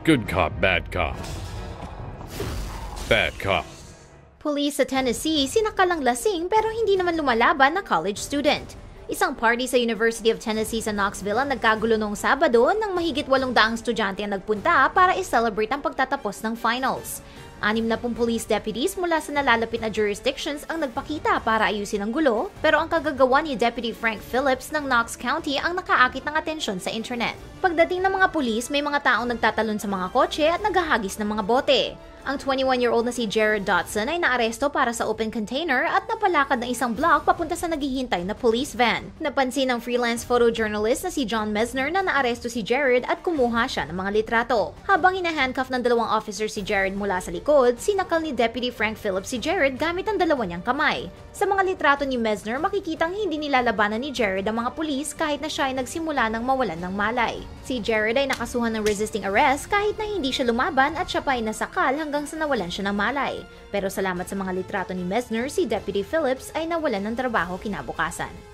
Good cop, bad cop. Bad cop. Police sa Tennessee sinakalang lasing pero hindi naman lumalaban na college student. Isang party sa University of Tennessee sa Knoxville ang nagkagulo noong Sabado nang mahigit 800 estudyante ang nagpunta para i-celebrate ang pagtatapos ng finals. 60 police deputies mula sa nalalapit na jurisdictions ang nagpakita para ayusin ang gulo, pero ang kagagawa ni Deputy Frank Phillips ng Knox County ang nakaakit ng atensyon sa internet. Pagdating ng mga pulis, may mga taong nagtatalon sa mga kotse at naghahagis ng mga bote. Ang 21-year-old na si Jared Dotson ay naaresto para sa open container at napalakad ng isang block papunta sa naghihintay na police van. Napansin ng freelance photojournalist na si John Mesner na naaresto si Jared at kumuha siya ng mga litrato. Habang hinahandcuff ng dalawang officer si Jared mula sa likod, sinakal ni Deputy Frank Phillips si Jared gamit ang dalawa niyang kamay. Sa mga litrato ni Mesner, makikitang hindi nilalabanan ni Jared ang mga pulis kahit na siya ay nagsimula ng mawalan ng malay. Si Jared ay nakasuhan ng resisting arrest kahit na hindi siya lumaban at siya pa ay nasakal hanggang sa nawalan siya ng malay. Pero salamat sa mga litrato ni Mesner, si Deputy Phillips ay nawalan ng trabaho kinabukasan.